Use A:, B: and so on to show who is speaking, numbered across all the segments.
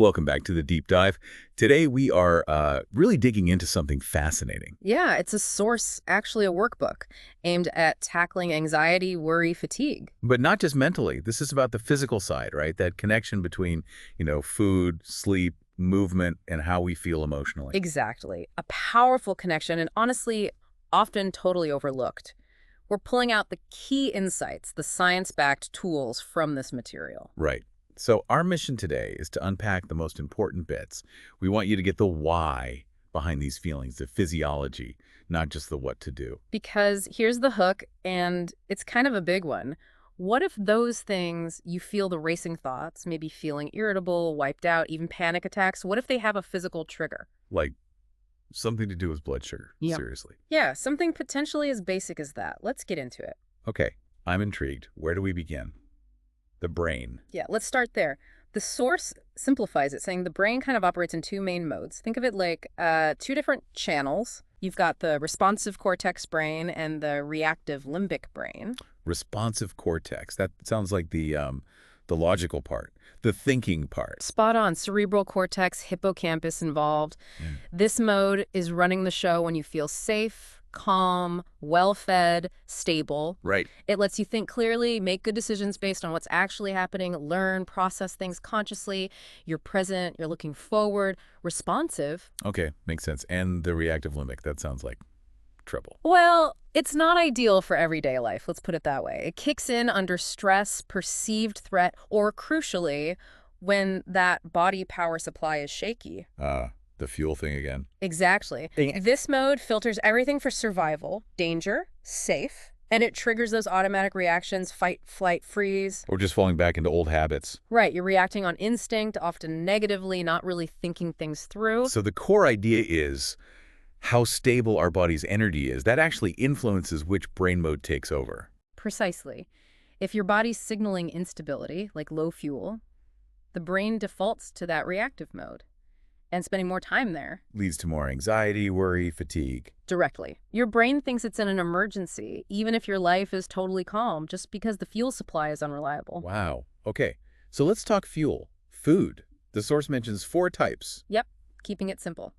A: Welcome back to the deep dive. Today we are really digging into something fascinating.
B: Yeah, it's a source, actually a workbook, aimed at tackling anxiety, worry, fatigue.
A: But not just mentally. This is about the physical side, right? That connection between, food, sleep, movement, and how we feel emotionally.
B: Exactly. A powerful connection and honestly, often totally overlooked. We're pulling out the key insights, the science-backed tools from this material.
A: Right. So our mission today is to unpack the most important bits. We want you to get the why behind these feelings, the physiology, not just the what to do.
B: Because here's the hook, and it's kind of a big one. What if those things, you feel the racing thoughts, maybe feeling irritable, wiped out, even panic attacks, what if they have a physical trigger?
A: Like something to do with blood sugar,
B: Yep.
A: seriously.
B: Yeah, something potentially as basic as that. Let's get into it.
A: Okay, I'm intrigued. Where do we begin? The brain.
B: Yeah, let's start there. The source simplifies it, saying the brain kind of operates in two main modes. Think of it like two different channels. You've got the responsive cortex brain and the reactive limbic brain.
A: Responsive cortex. That sounds like the logical part, the thinking part.
B: Spot on. Cerebral cortex, hippocampus involved.
A: Yeah.
B: This mode is running the show when you feel safe, calm, well-fed, stable.
A: Right.
B: It lets you think clearly, make good decisions based on what's actually happening, learn, process things consciously. You're present, you're looking forward, responsive.
A: Okay, makes sense. And the reactive limbic, that sounds like trouble.
B: Well, it's not ideal for everyday life, let's put it that way. It kicks in under stress, perceived threat, or crucially, when that body power supply is shaky.
A: The fuel thing again.
B: Exactly.
A: Dang it.
B: This mode filters everything for survival, danger, safe, and it triggers those automatic reactions, fight, flight, freeze.
A: Or just falling back into old habits.
B: Right, you're reacting on instinct, often negatively, not really thinking things through.
A: So the core idea is how stable our body's energy is. That actually influences which brain mode takes over.
B: Precisely. If your body's signaling instability, like low fuel, the brain defaults to that reactive mode. And spending more time there.
A: Leads to more anxiety, worry, fatigue.
B: Directly. Your brain thinks it's in an emergency, even if your life is totally calm, just because the fuel supply is unreliable.
A: Wow. Okay, so let's talk fuel. Food. The source mentions 4 types.
B: Yep, keeping it simple.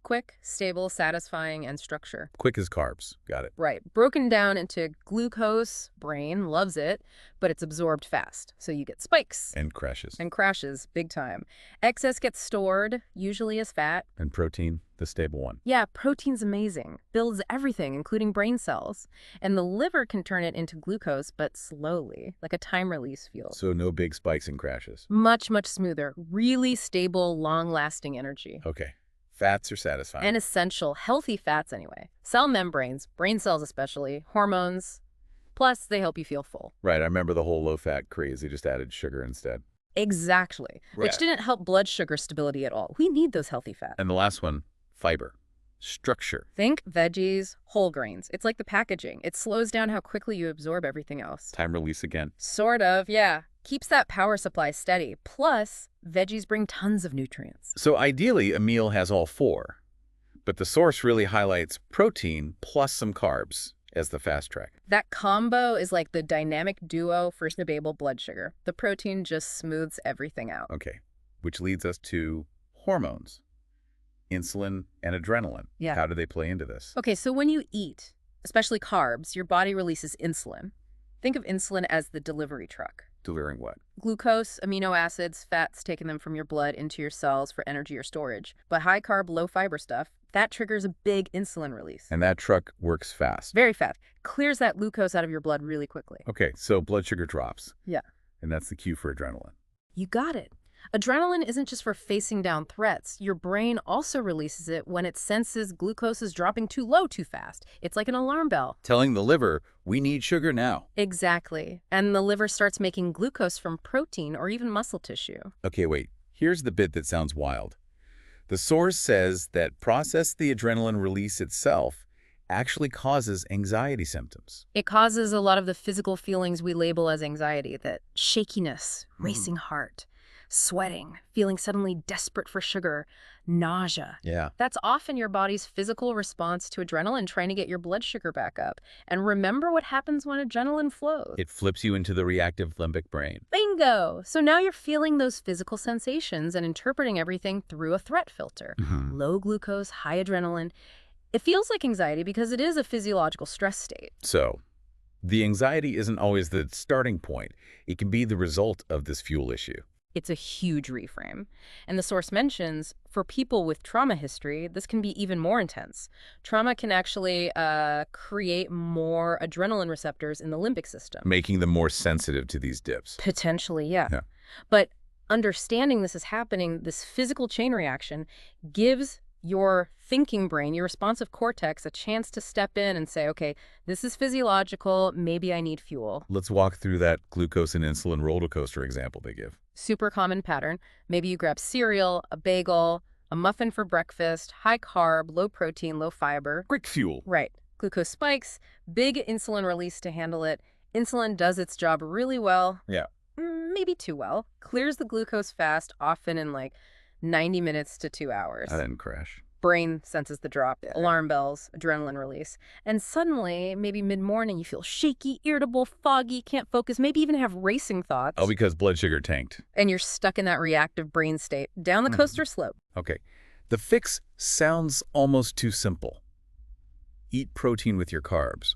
B: Quick, stable, satisfying, and structure.
A: Quick as carbs. Got it.
B: Right. Broken down into glucose, brain loves it, but it's absorbed fast. So you get spikes.
A: And crashes.
B: And crashes, big time. Excess gets stored, usually as fat.
A: And protein, the stable one.
B: Yeah, protein's amazing. Builds everything, including brain cells. And the liver can turn it into glucose, but slowly, like a time-release fuel.
A: So no big spikes and crashes.
B: Much, much smoother. Really stable, long-lasting energy.
A: Okay. Fats are satisfying.
B: And essential, healthy fats anyway. Cell membranes, brain cells especially, hormones. Plus, they help you feel full.
A: Right, I remember the whole low-fat craze. They just added sugar instead.
B: Exactly.
A: Right.
B: Which didn't help blood sugar stability at all. We need those healthy fats.
A: And the last one, fiber. Structure.
B: Think veggies, whole grains. It's like the packaging. It slows down how quickly you absorb everything else.
A: Time release again.
B: Sort of, yeah. Keeps that power supply steady. Plus, veggies bring tons of nutrients.
A: So ideally, a meal has all 4. But the source really highlights protein plus some carbs as the fast track.
B: That combo is like the dynamic duo for stable blood sugar. The protein just smooths everything out.
A: Okay, which leads us to hormones. Insulin and adrenaline.
B: Yeah.
A: How do they play into this?
B: Okay, so when you eat, especially carbs, your body releases insulin. Think of insulin as the delivery truck.
A: Delivering what?
B: Glucose, amino acids, fats, taking them from your blood into your cells for energy or storage. But high-carb, low-fiber stuff, that triggers a big insulin release.
A: And that truck works fast.
B: Very fast. Clears that glucose out of your blood really quickly.
A: Okay, so blood sugar drops.
B: Yeah.
A: And that's the cue for adrenaline.
B: You got it. Adrenaline isn't just for facing down threats. Your brain also releases it when it senses glucose is dropping too low too fast. It's like an alarm bell.
A: Telling the liver, we need sugar now.
B: Exactly. And the liver starts making glucose from protein or even muscle tissue.
A: Okay, wait. Here's the bit that sounds wild. The source says that process the adrenaline release itself actually causes anxiety symptoms.
B: It causes a lot of the physical feelings we label as anxiety, that shakiness, racing heart. sweating, feeling suddenly desperate for sugar, nausea.
A: Yeah.
B: That's often your body's physical response to adrenaline trying to get your blood sugar back up. And remember what happens when adrenaline flows.
A: It flips you into the reactive limbic brain.
B: Bingo! So now you're feeling those physical sensations and interpreting everything through a threat filter. Low glucose, high adrenaline. It feels like anxiety because it is a physiological stress state.
A: So, the anxiety isn't always the starting point. It can be the result of this fuel issue.
B: It's a huge reframe. And the source mentions, for people with trauma history, this can be even more intense. Trauma can actually create more adrenaline receptors in the limbic system.
A: Making them more sensitive to these dips.
B: Potentially, yeah. But understanding this is happening, this physical chain reaction, gives your thinking brain, your responsive cortex, a chance to step in and say, okay, this is physiological, maybe I need fuel.
A: Let's walk through that glucose and insulin roller coaster example they give.
B: Super common pattern. Maybe you grab cereal, a bagel, a muffin for breakfast, high carb, low protein, low fiber.
A: Quick fuel.
B: Right. Glucose spikes, big insulin release to handle it. Insulin does its job really well.
A: Yeah.
B: Maybe too well. Clears the glucose fast, often in like 90 minutes to 2 hours.
A: I didn't crash.
B: Brain senses the drop, alarm bells, adrenaline release. And suddenly, maybe mid-morning, you feel shaky, irritable, foggy, can't focus, maybe even have racing thoughts.
A: Oh, because blood sugar tanked.
B: And you're stuck in that reactive brain state, down the coaster slope.
A: Okay. The fix sounds almost too simple. Eat protein with your carbs.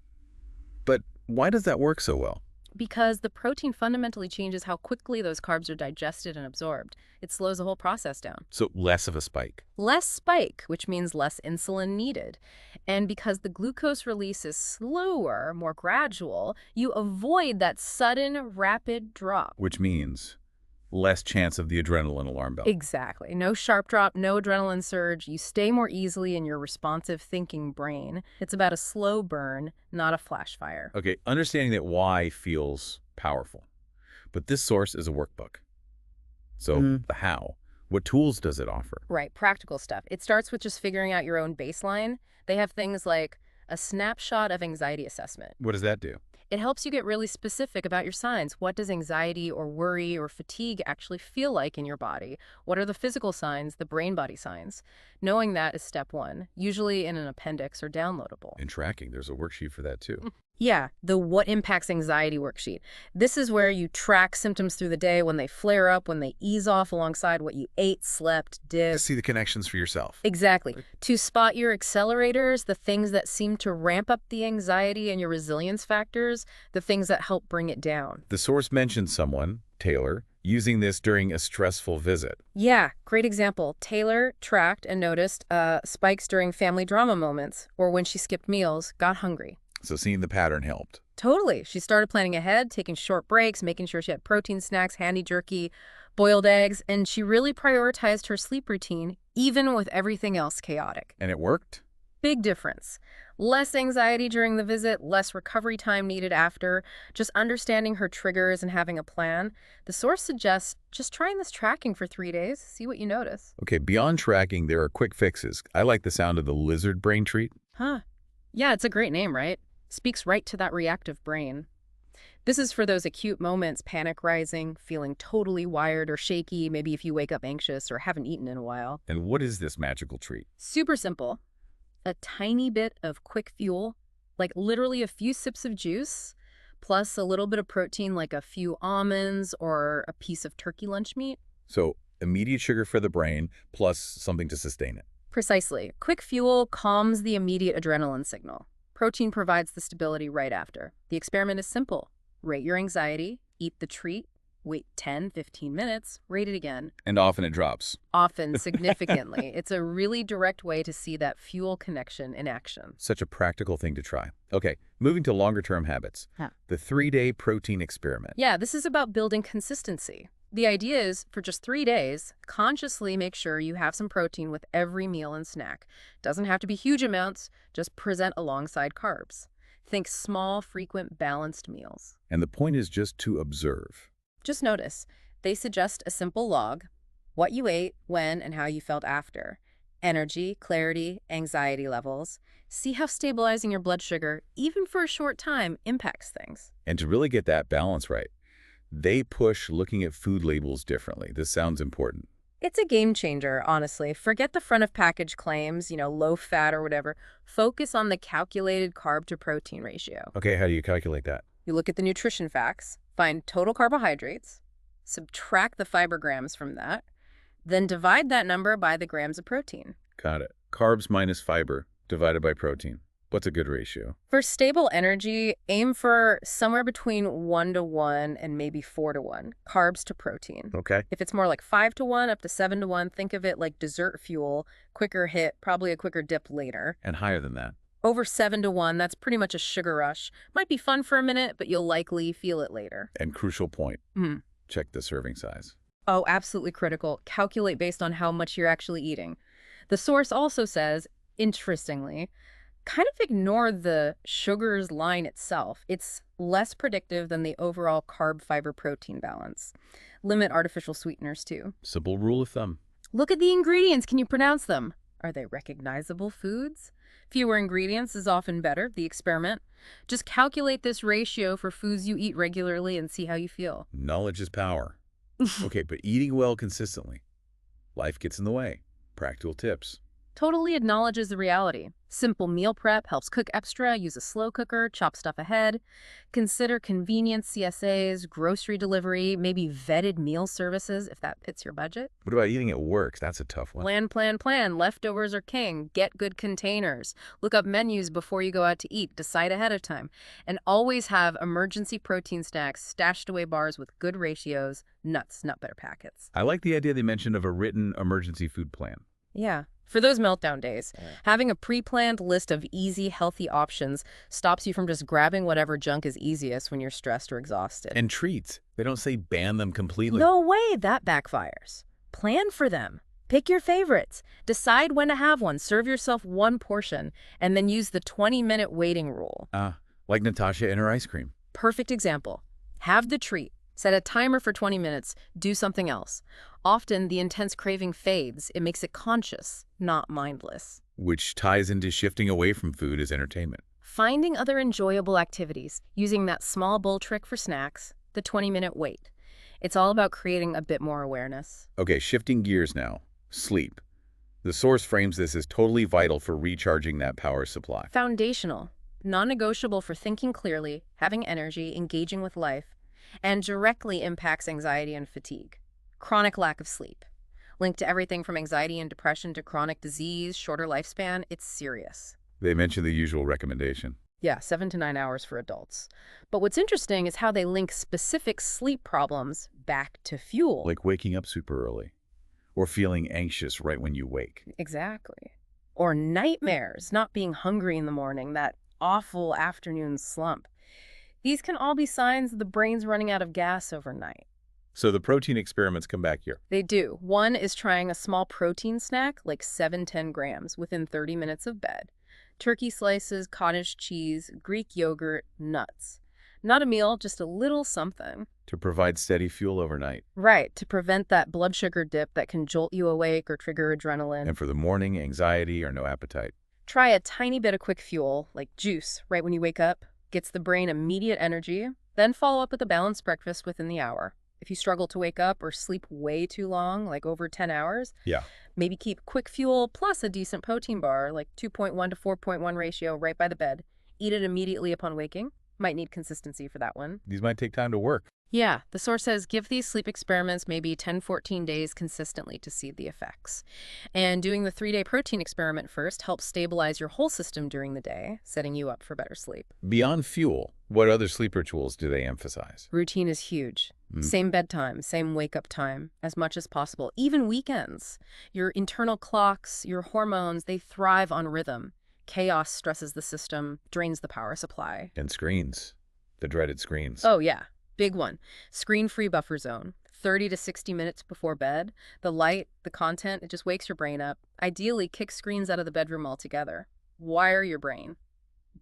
A: But why does that work so well?
B: Because the protein fundamentally changes how quickly those carbs are digested and absorbed. It slows the whole process down.
A: So less of a spike.
B: Less spike, which means less insulin needed. And because the glucose release is slower, more gradual, you avoid that sudden, rapid drop.
A: Which means less chance of the adrenaline alarm bell.
B: Exactly. No sharp drop, no adrenaline surge. You stay more easily in your responsive thinking brain. It's about a slow burn, not a flash fire.
A: Okay, understanding that why feels powerful. But this source is a workbook. So the how. What tools does it offer?
B: Right, practical stuff. It starts with just figuring out your own baseline. They have things like a snapshot of anxiety assessment.
A: What does that do?
B: It helps you get really specific about your signs. What does anxiety or worry or fatigue actually feel like in your body? What are the physical signs, the brain-body signs? Knowing that is step one, usually in an appendix or downloadable.
A: In tracking, there's a worksheet for that too.
B: Yeah, the What Impacts Anxiety worksheet. This is where you track symptoms through the day, when they flare up, when they ease off, alongside what you ate, slept, did.
A: To see the connections for yourself.
B: Exactly. To spot your accelerators, the things that seem to ramp up the anxiety, and your resilience factors, the things that help bring it down.
A: The source mentions someone, Taylor, using this during a stressful visit.
B: Yeah, great example. Taylor tracked and noticed spikes during family drama moments, or when she skipped meals, got hungry.
A: So seeing the pattern helped.
B: Totally. She started planning ahead, taking short breaks, making sure she had protein snacks, handy jerky, boiled eggs, and she really prioritized her sleep routine, even with everything else chaotic.
A: And it worked?
B: Big difference. Less anxiety during the visit, less recovery time needed after, just understanding her triggers and having a plan. The source suggests just trying this tracking for 3 days, see what you notice.
A: Okay, beyond tracking, there are quick fixes. I like the sound of the lizard brain treat.
B: Huh. Yeah, it's a great name, right? Speaks right to that reactive brain. This is for those acute moments, panic rising, feeling totally wired or shaky, maybe if you wake up anxious or haven't eaten in a while.
A: And what is this magical treat?
B: Super simple. A tiny bit of quick fuel, like literally a few sips of juice, plus a little bit of protein like a few almonds or a piece of turkey lunch meat.
A: So immediate sugar for the brain, plus something to sustain it.
B: Precisely. Quick fuel calms the immediate adrenaline signal. Protein provides the stability right after. The experiment is simple. Rate your anxiety, eat the treat, wait 10, 15 minutes, rate it again.
A: And often it drops.
B: Often, significantly. It's a really direct way to see that fuel connection in action.
A: Such a practical thing to try. Okay, moving to longer-term habits.
B: Huh.
A: The 3-day protein experiment.
B: Yeah, this is about building consistency. The idea is, for just 3 days, consciously make sure you have some protein with every meal and snack. Doesn't have to be huge amounts, just present alongside carbs. Think small, frequent, balanced meals.
A: And the point is just to observe.
B: Just notice, they suggest a simple log, what you ate, when, and how you felt after. Energy, clarity, anxiety levels. See how stabilizing your blood sugar, even for a short time, impacts things.
A: And to really get that balance right, They push looking at food labels differently. This sounds important.
B: It's a game changer, honestly. Forget the front of package claims, low fat or whatever. Focus on the calculated carb to protein ratio.
A: Okay, how do you calculate that?
B: You look at the nutrition facts, find total carbohydrates, subtract the fiber grams from that, then divide that number by the grams of protein.
A: Got it. Carbs minus fiber divided by protein. What's a good ratio?
B: For stable energy, aim for somewhere between 1 to 1 and maybe 4 to 1, carbs to protein.
A: Okay.
B: If it's more like 5 to 1 up to 7 to 1, think of it like dessert fuel, quicker hit, probably a quicker dip later.
A: And higher than that?
B: Over 7 to 1, that's pretty much a sugar rush. Might be fun for a minute, but you'll likely feel it later.
A: And crucial point, check the serving size.
B: Oh, absolutely critical. Calculate based on how much you're actually eating. The source also says, interestingly, kind of ignore the sugars line itself. It's less predictive than the overall carb-fiber-protein balance. Limit artificial sweeteners, too.
A: Simple rule of thumb.
B: Look at the ingredients. Can you pronounce them? Are they recognizable foods? Fewer ingredients is often better, the experiment. Just calculate this ratio for foods you eat regularly and see how you feel.
A: Knowledge is power. Okay, but eating well consistently. Life gets in the way. Practical tips.
B: Totally acknowledges the reality. Simple meal prep helps cook extra, use a slow cooker, chop stuff ahead. Consider convenience CSAs, grocery delivery, maybe vetted meal services if that fits your budget.
A: What about eating at work? That's a tough one.
B: Plan. Leftovers are king. Get good containers. Look up menus before you go out to eat. Decide ahead of time. And always have emergency protein snacks, stashed away bars with good ratios, nuts, nut butter packets.
A: I like the idea they mentioned of a written emergency food plan.
B: Yeah. For those meltdown days, having a pre-planned list of easy, healthy options stops you from just grabbing whatever junk is easiest when you're stressed or exhausted.
A: And treats. They don't say ban them completely.
B: No way, that backfires. Plan for them. Pick your favorites. Decide when to have one. Serve yourself one portion, and then use the 20-minute waiting rule.
A: Like Natasha and her ice cream.
B: Perfect example. Have the treat. Set a timer for 20 minutes. Do something else. Often, the intense craving fades. It makes it conscious, not mindless.
A: Which ties into shifting away from food as entertainment.
B: Finding other enjoyable activities, using that small bowl trick for snacks, the 20-minute wait. It's all about creating a bit more awareness.
A: Okay, shifting gears now. Sleep. The source frames this as totally vital for recharging that power supply.
B: Foundational, non-negotiable for thinking clearly, having energy, engaging with life, and directly impacts anxiety and fatigue. Chronic lack of sleep. Linked to everything from anxiety and depression to chronic disease, shorter lifespan, it's serious.
A: They mention the usual recommendation.
B: Yeah, 7 to 9 hours for adults. But what's interesting is how they link specific sleep problems back to fuel.
A: Like waking up super early. Or feeling anxious right when you wake.
B: Exactly. Or nightmares, not being hungry in the morning, that awful afternoon slump. These can all be signs the brain's running out of gas overnight.
A: So the protein experiments come back here.
B: They do. One is trying a small protein snack, like 7-10 grams, within 30 minutes of bed. Turkey slices, cottage cheese, Greek yogurt, nuts. Not a meal, just a little something.
A: To provide steady fuel overnight.
B: Right, to prevent that blood sugar dip that can jolt you awake or trigger adrenaline.
A: And for the morning, anxiety or no appetite.
B: Try a tiny bit of quick fuel, like juice, right when you wake up. Gets the brain immediate energy. Then follow up with a balanced breakfast within the hour. If you struggle to wake up or sleep way too long, like over 10 hours, maybe keep quick fuel plus a decent protein bar, like 2.1 to 4.1 ratio right by the bed. Eat it immediately upon waking. Might need consistency for that one.
A: These might take time to work.
B: Yeah, the source says give these sleep experiments maybe 10-14 days consistently to see the effects. And doing the 3-day protein experiment first helps stabilize your whole system during the day, setting you up for better sleep.
A: Beyond fuel, what other sleep rituals do they emphasize?
B: Routine is huge. Same bedtime, same wake-up time, as much as possible, even weekends. Your internal clocks, your hormones, they thrive on rhythm. Chaos stresses the system, drains the power supply.
A: And screens. The dreaded screens.
B: Oh, yeah. Big one. Screen-free buffer zone. 30 to 60 minutes before bed. The light, the content, it just wakes your brain up. Ideally, kick screens out of the bedroom altogether. Wire your brain.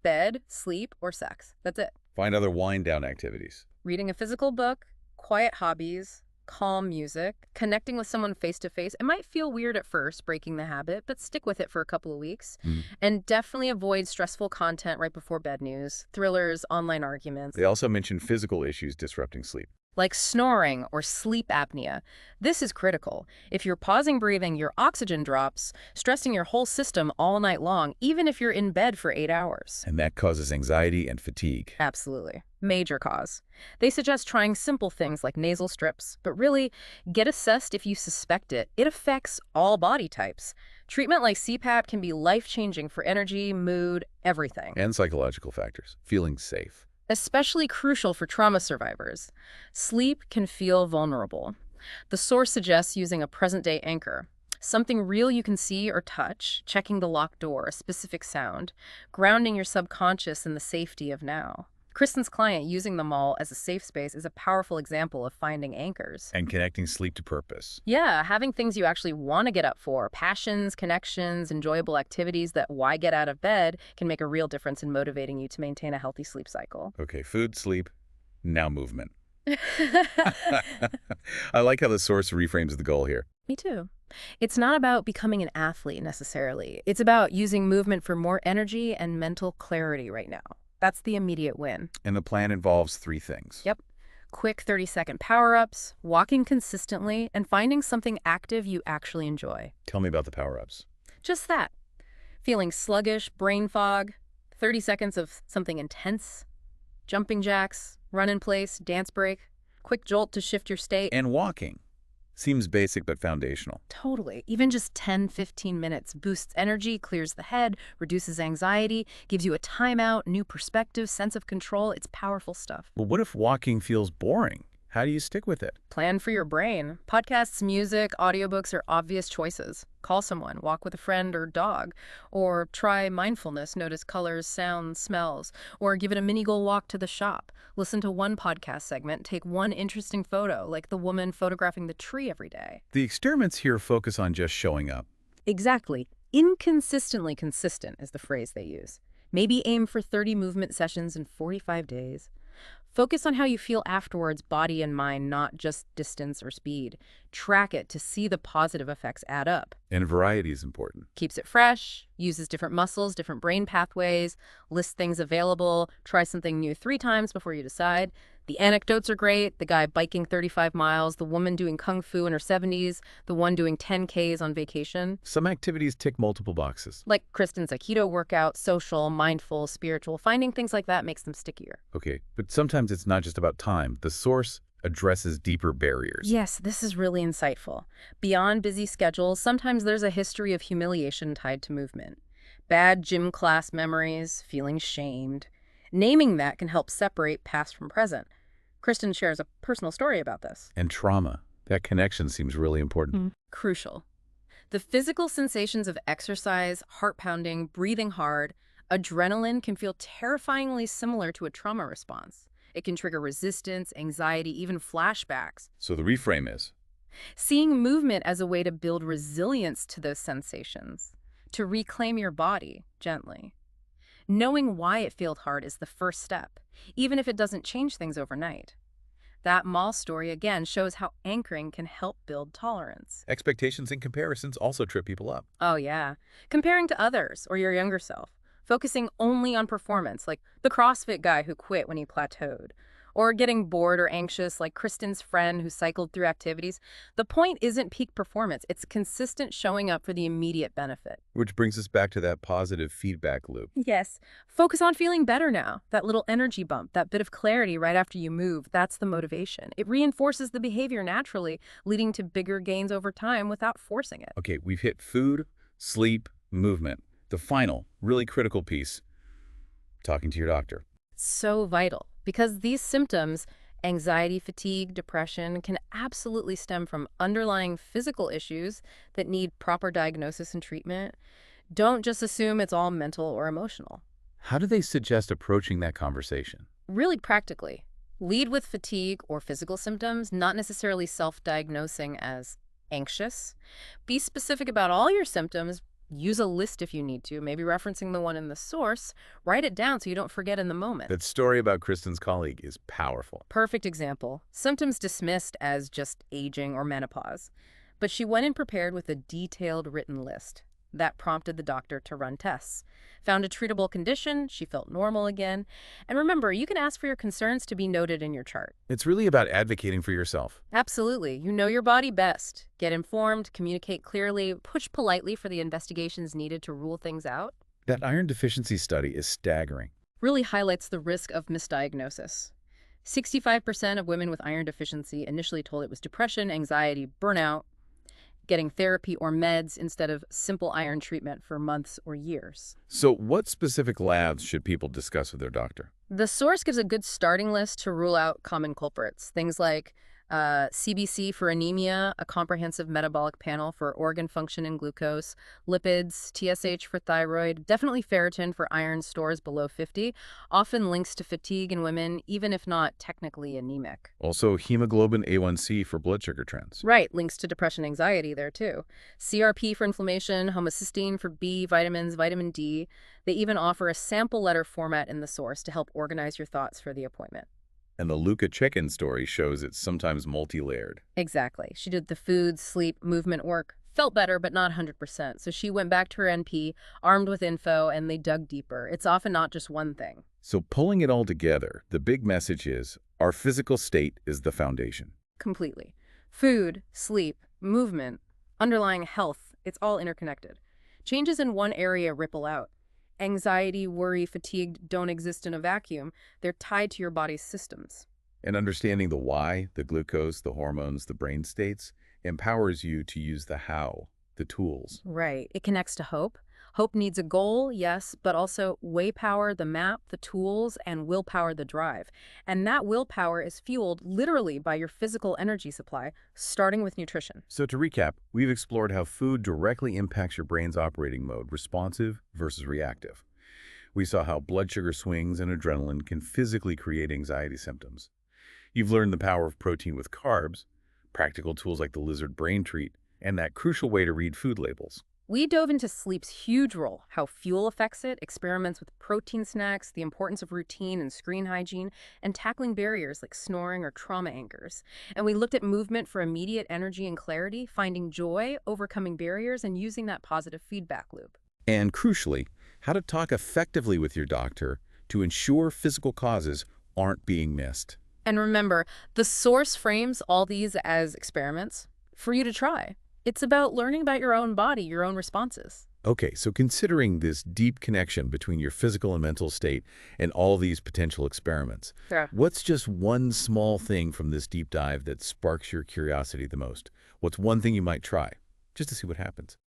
B: Bed, sleep, or sex. That's it.
A: Find other wind-down activities.
B: Reading a physical book, quiet hobbies, calm music, connecting with someone face-to-face. It might feel weird at first, breaking the habit, but stick with it for a couple of weeks. And definitely avoid stressful content right before bed news, thrillers, online arguments.
A: They also mention physical issues disrupting sleep.
B: like snoring or sleep apnea. This is critical. If you're pausing breathing, your oxygen drops, stressing your whole system all night long, even if you're in bed for 8 hours.
A: And that causes anxiety and fatigue.
B: Absolutely. Major cause. They suggest trying simple things like nasal strips, but really, get assessed if you suspect it. It affects all body types. Treatment like CPAP can be life-changing for energy, mood, everything.
A: And psychological factors. Feeling safe.
B: Especially crucial for trauma survivors. Sleep can feel vulnerable. The source suggests using a present-day anchor. Something real you can see or touch, checking the locked door, a specific sound, grounding your subconscious in the safety of now. Kristen's client using the mall as a safe space is a powerful example of finding anchors.
A: And connecting sleep to purpose.
B: Yeah, having things you actually want to get up for, passions, connections, enjoyable activities that why get out of bed can make a real difference in motivating you to maintain a healthy sleep cycle.
A: Okay, food, sleep, now movement. I like how the source reframes the goal here.
B: Me too. It's not about becoming an athlete necessarily. It's about using movement for more energy and mental clarity right now. That's the immediate win.
A: And the plan involves 3 things.
B: Yep. Quick 30-second power-ups, walking consistently, and finding something active you actually enjoy.
A: Tell me about the power-ups.
B: Just that. Feeling sluggish, brain fog, 30 seconds of something intense, jumping jacks, run in place, dance break, quick jolt to shift your state.
A: And walking. Seems basic but foundational.
B: Totally. Even just 10-15 minutes boosts energy, clears the head, reduces anxiety, gives you a timeout, new perspective, sense of control. It's powerful stuff.
A: Well, what if walking feels boring? How do you stick with it?
B: Plan for your brain. Podcasts, music, audiobooks are obvious choices. Call someone, walk with a friend or dog, or try mindfulness, notice colors, sounds, smells, or give it a mini goal walk to the shop. Listen to one podcast segment, take one interesting photo, like the woman photographing the tree every day.
A: The experiments here focus on just showing up.
B: Exactly. Inconsistently consistent is the phrase they use. Maybe aim for 30 movement sessions in 45 days. Focus on how you feel afterwards, body and mind, not just distance or speed. Track it to see the positive effects add up.
A: And variety is important.
B: Keeps it fresh, uses different muscles, different brain pathways, lists things available, try something new 3 times before you decide. The anecdotes are great. The guy biking 35 miles, the woman doing kung fu in her 70s, the one doing 10Ks on vacation.
A: Some activities tick multiple boxes.
B: Like Kristen's Aikido workout, social, mindful, spiritual. Finding things like that makes them stickier.
A: Okay, but sometimes it's not just about time. The source addresses deeper barriers.
B: Yes, this is really insightful. Beyond busy schedules, sometimes there's a history of humiliation tied to movement. Bad gym class memories, feeling shamed. Naming that can help separate past from present. Kristen shares a personal story about this.
A: And trauma. That connection seems really important.
B: Crucial. The physical sensations of exercise, heart pounding, breathing hard, adrenaline can feel terrifyingly similar to a trauma response. It can trigger resistance, anxiety, even flashbacks.
A: So the reframe is?
B: Seeing movement as a way to build resilience to those sensations, to reclaim your body gently. Knowing why it felt hard is the first step, even if it doesn't change things overnight. That mall story again shows how anchoring can help build tolerance.
A: Expectations and comparisons also trip people up.
B: Oh yeah, comparing to others or your younger self, focusing only on performance, like the CrossFit guy who quit when he plateaued, or getting bored or anxious like Kristen's friend who cycled through activities. The point isn't peak performance, it's consistent showing up for the immediate benefit.
A: Which brings us back to that positive feedback loop.
B: Yes. Focus on feeling better now. That little energy bump, that bit of clarity right after you move, that's the motivation. It reinforces the behavior naturally, leading to bigger gains over time without forcing it.
A: Okay, we've hit food, sleep, movement. The final, really critical piece, talking to your doctor.
B: So vital, because these symptoms, anxiety, fatigue, depression, can absolutely stem from underlying physical issues that need proper diagnosis and treatment. Don't just assume it's all mental or emotional.
A: How do they suggest approaching that conversation?
B: Really practically, lead with fatigue or physical symptoms, not necessarily self-diagnosing as anxious. Be specific about all your symptoms. Use a list if you need to, maybe referencing the one in the source. Write it down so you don't forget in the moment.
A: That story about Kristen's colleague is powerful.
B: Perfect example. Symptoms dismissed as just aging or menopause. But she went in prepared with a detailed written list. That prompted the doctor to run tests. Found a treatable condition, she felt normal again. And remember, you can ask for your concerns to be noted in your chart.
A: It's really about advocating for yourself.
B: Absolutely. You know your body best. Get informed, communicate clearly, push politely for the investigations needed to rule things out.
A: That iron deficiency study is staggering.
B: Really highlights the risk of misdiagnosis. 65% of women with iron deficiency initially told it was depression, anxiety, burnout, getting therapy or meds instead of simple iron treatment for months or years.
A: So what specific labs should people discuss with their doctor?
B: The source gives a good starting list to rule out common culprits. Things like CBC for anemia, a comprehensive metabolic panel for organ function and glucose, lipids, TSH for thyroid, definitely ferritin for iron stores below 50, often links to fatigue in women, even if not technically anemic.
A: Also, hemoglobin A1C for blood sugar trends.
B: Right, links to depression, anxiety there too. CRP for inflammation, homocysteine for B vitamins, vitamin D. They even offer a sample letter format in the source to help organize your thoughts for the appointment.
A: And the Luca check-in story shows it's sometimes multi-layered.
B: Exactly. She did the food, sleep, movement work, felt better, but not 100%. So she went back to her NP, armed with info, and they dug deeper. It's often not just one thing.
A: So pulling it all together, the big message is our physical state is the foundation.
B: Completely. Food, sleep, movement, underlying health, it's all interconnected. Changes in one area ripple out. Anxiety, worry, fatigue don't exist in a vacuum. They're tied to your body's systems.
A: And understanding the why, the glucose, the hormones, the brain states, empowers you to use the how, the tools.
B: Right. It connects to hope. Hope needs a goal, yes, but also way power, the map, the tools, and willpower, the drive. And that willpower is fueled literally by your physical energy supply, starting with nutrition.
A: So to recap, we've explored how food directly impacts your brain's operating mode, responsive versus reactive. We saw how blood sugar swings and adrenaline can physically create anxiety symptoms. You've learned the power of protein with carbs, practical tools like the lizard brain treat, and that crucial way to read food labels.
B: We dove into sleep's huge role, how fuel affects it, experiments with protein snacks, the importance of routine and screen hygiene, and tackling barriers like snoring or trauma anchors. And we looked at movement for immediate energy and clarity, finding joy, overcoming barriers, and using that positive feedback loop.
A: And crucially, how to talk effectively with your doctor to ensure physical causes aren't being missed.
B: And remember, the source frames all these as experiments for you to try. It's about learning about your own body, your own responses.
A: Okay, so considering this deep connection between your physical and mental state and all these potential experiments,
B: Yeah.
A: what's just one small thing from this deep dive that sparks your curiosity the most? What's one thing you might try, just to see what happens?